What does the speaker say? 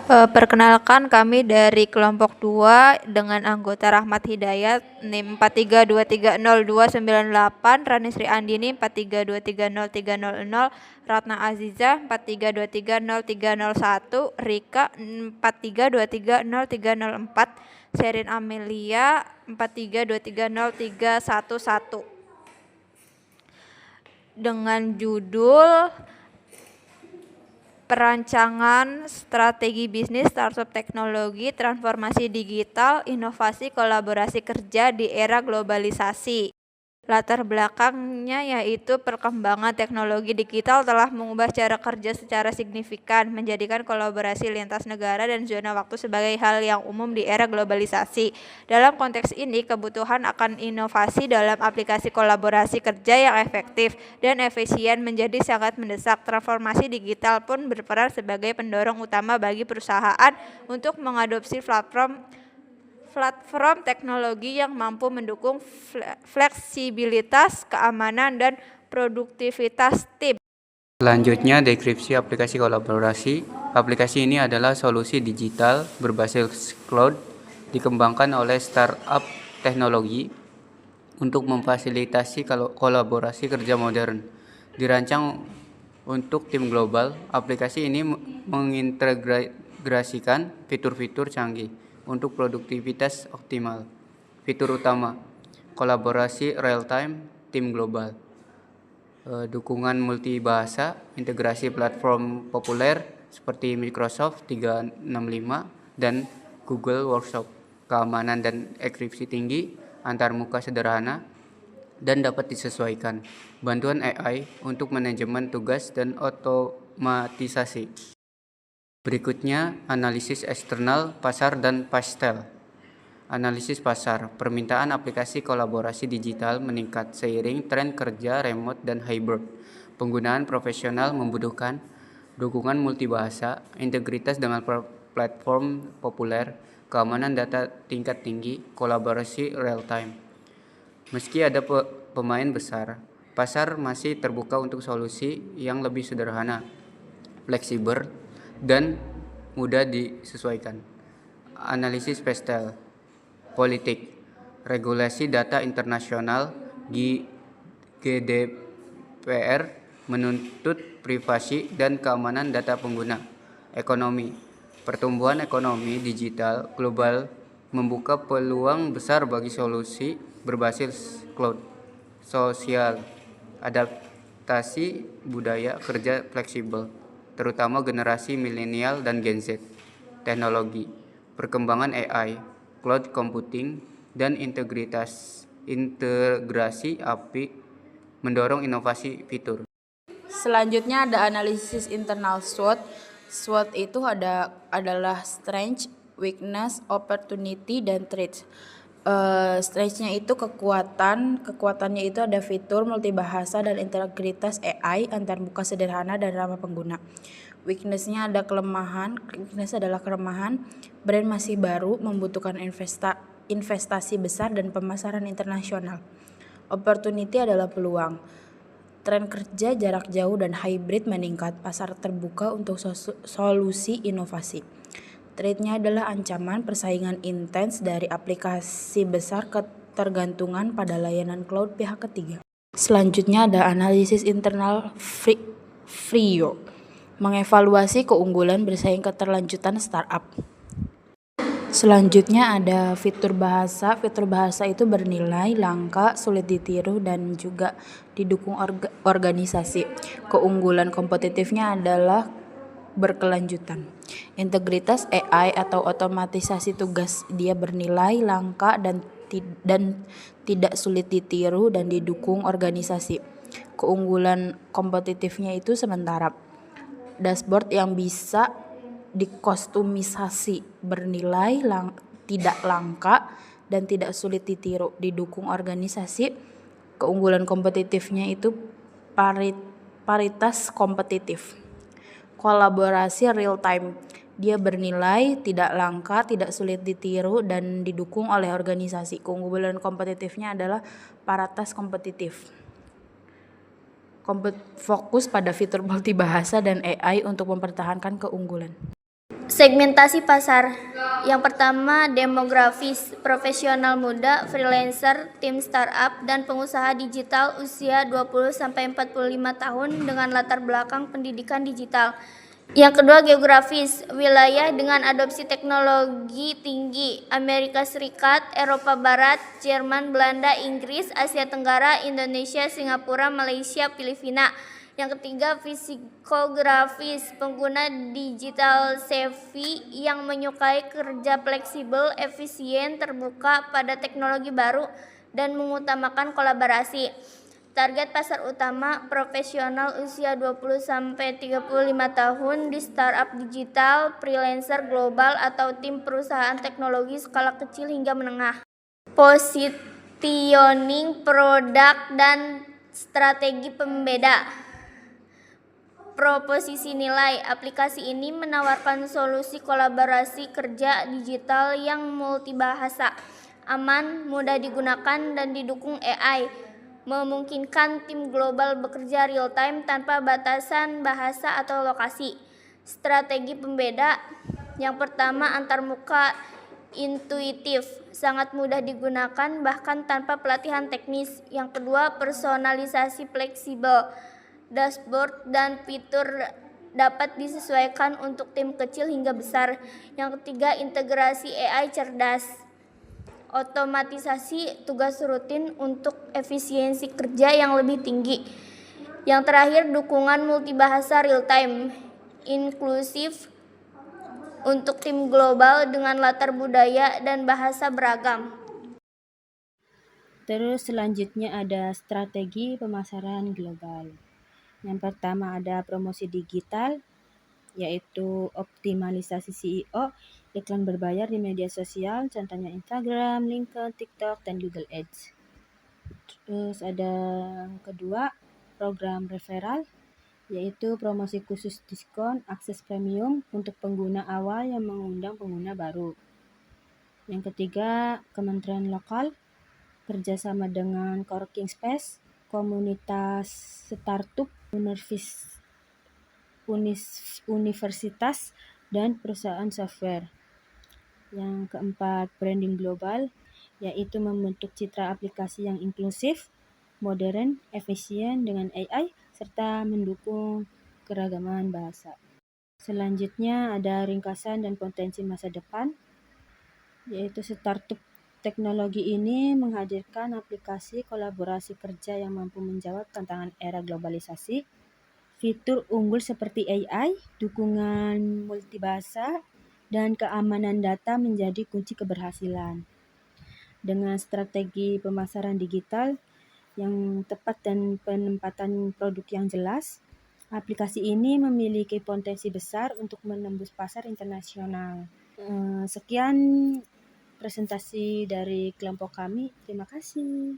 Perkenalkan, kami dari kelompok 2 dengan anggota Rahmat Hidayat NIM 43230298, Rani Sri Andini 43230300, Ratna Aziza 43230301, Rika 43230304, Sherin Amelia 43230311, dengan judul Perancangan Strategi Bisnis Startup Teknologi, Transformasi Digital, Inovasi Kolaborasi Kerja di Era Globalisasi. Latar belakangnya yaitu perkembangan teknologi digital telah mengubah cara kerja secara signifikan, menjadikan kolaborasi lintas negara dan zona waktu sebagai hal yang umum di era globalisasi. Dalam konteks ini, kebutuhan akan inovasi dalam aplikasi kolaborasi kerja yang efektif dan efisien menjadi sangat mendesak. Transformasi digital pun berperan sebagai pendorong utama bagi perusahaan untuk mengadopsi platform teknologi yang mampu mendukung fleksibilitas, keamanan, dan produktivitas tim. Selanjutnya, deskripsi aplikasi kolaborasi. Aplikasi ini adalah solusi digital berbasis cloud dikembangkan oleh startup teknologi untuk memfasilitasi kolaborasi kerja modern. Dirancang untuk tim global, aplikasi ini mengintegrasikan fitur-fitur canggih untuk produktivitas optimal. Fitur utama: kolaborasi real-time tim global, dukungan multibahasa, integrasi platform populer seperti Microsoft 365 dan Google Workshop, keamanan dan enkripsi tinggi, antarmuka sederhana, dan dapat disesuaikan. Bantuan AI untuk manajemen tugas dan otomatisasi. Berikutnya, analisis eksternal, pasar, dan pastel. Analisis pasar. Permintaan aplikasi kolaborasi digital meningkat seiring tren kerja remote dan hybrid. Penggunaan profesional membutuhkan dukungan multibahasa, integritas dengan platform populer, keamanan data tingkat tinggi, kolaborasi real time. Meski ada pemain besar, pasar masih terbuka untuk solusi yang lebih sederhana, fleksibel, dan mudah disesuaikan. Analisis pastel. Politik. Regulasi data internasional GDPR menuntut privasi dan keamanan data pengguna. Ekonomi. Pertumbuhan ekonomi digital global membuka peluang besar bagi solusi berbasis cloud. Sosial. Adaptasi budaya kerja fleksibel, terutama generasi milenial dan Gen Z. Teknologi. Perkembangan AI, cloud computing, dan integrasi API mendorong inovasi fitur. Selanjutnya ada analisis internal SWOT. SWOT itu adalah strength, weakness, opportunity, dan threat. Strength-nya itu kekuatannya itu ada fitur multibahasa dan integritas AI, antarmuka sederhana, dan ramah pengguna. Weakness-nya ada weakness adalah kelemahan, brand masih baru, membutuhkan investasi besar dan pemasaran internasional. Opportunity adalah peluang, tren kerja jarak jauh dan hybrid meningkat, pasar terbuka untuk solusi inovasi. Threat-nya adalah ancaman, persaingan intens dari aplikasi besar, ketergantungan pada layanan cloud pihak ketiga. Selanjutnya ada analisis internal FRIO, mengevaluasi keunggulan bersaing keterlanjutan startup. Selanjutnya ada fitur bahasa. Fitur bahasa itu bernilai, langka, sulit ditiru, dan juga didukung organisasi. Keunggulan kompetitifnya adalah berkelanjutan. Integritas AI atau otomatisasi tugas, dia bernilai, langka, dan tidak sulit ditiru dan didukung organisasi. Keunggulan kompetitifnya itu sementara. Dashboard yang bisa dikostumisasi, bernilai, tidak langka, dan tidak sulit ditiru, didukung organisasi. Keunggulan kompetitifnya itu paritas kompetitif. Kolaborasi real time, dia bernilai, tidak langka, tidak sulit ditiru, dan didukung oleh organisasi. Keunggulan kompetitifnya adalah paritas kompetitif. Fokus pada fitur multibahasa dan AI untuk mempertahankan keunggulan. Segmentasi pasar. Yang pertama, demografis, profesional muda, freelancer, tim startup, dan pengusaha digital usia 20-45 tahun dengan latar belakang pendidikan digital. Yang kedua, geografis, wilayah dengan adopsi teknologi tinggi, Amerika Serikat, Eropa Barat, Jerman, Belanda, Inggris, Asia Tenggara, Indonesia, Singapura, Malaysia, Filipina. Yang ketiga, psikografis, pengguna digital savvy yang menyukai kerja fleksibel, efisien, terbuka pada teknologi baru, dan mengutamakan kolaborasi. Target pasar utama, profesional usia 20-35 tahun di startup digital, freelancer global, atau tim perusahaan teknologi skala kecil hingga menengah. Positioning produk dan strategi pembeda. Proposisi nilai. Aplikasi ini menawarkan solusi kolaborasi kerja digital yang multibahasa, aman, mudah digunakan, dan didukung AI, memungkinkan tim global bekerja real-time tanpa batasan bahasa atau lokasi. Strategi pembeda. Yang pertama, antarmuka intuitif, sangat mudah digunakan bahkan tanpa pelatihan teknis. Yang kedua, personalisasi fleksibel, dashboard dan fitur dapat disesuaikan untuk tim kecil hingga besar. Yang ketiga, integrasi AI cerdas, otomatisasi tugas rutin untuk efisiensi kerja yang lebih tinggi. Yang terakhir, dukungan multibahasa real-time, inklusif untuk tim global dengan latar budaya dan bahasa beragam. Terus selanjutnya ada strategi pemasaran global. Yang pertama ada promosi digital, yaitu optimalisasi SEO, iklan berbayar di media sosial, contohnya Instagram, LinkedIn, TikTok, dan Google Ads. Terus ada kedua, program referral, yaitu promosi khusus diskon, akses premium untuk pengguna awal yang mengundang pengguna baru. Yang ketiga, kementerian lokal, kerjasama dengan coworking space, komunitas startup, universitas, dan perusahaan software. Yang keempat, branding global, yaitu membentuk citra aplikasi yang inklusif, modern, efisien dengan AI, serta mendukung keragaman bahasa. Selanjutnya ada ringkasan dan potensi masa depan, yaitu startup teknologi ini menghadirkan aplikasi kolaborasi kerja yang mampu menjawab tantangan era globalisasi. Fitur unggul seperti AI, dukungan multibahasa, dan keamanan data menjadi kunci keberhasilan. Dengan strategi pemasaran digital yang tepat dan penempatan produk yang jelas, aplikasi ini memiliki potensi besar untuk menembus pasar internasional. Sekian presentasi dari kelompok kami. Terima kasih.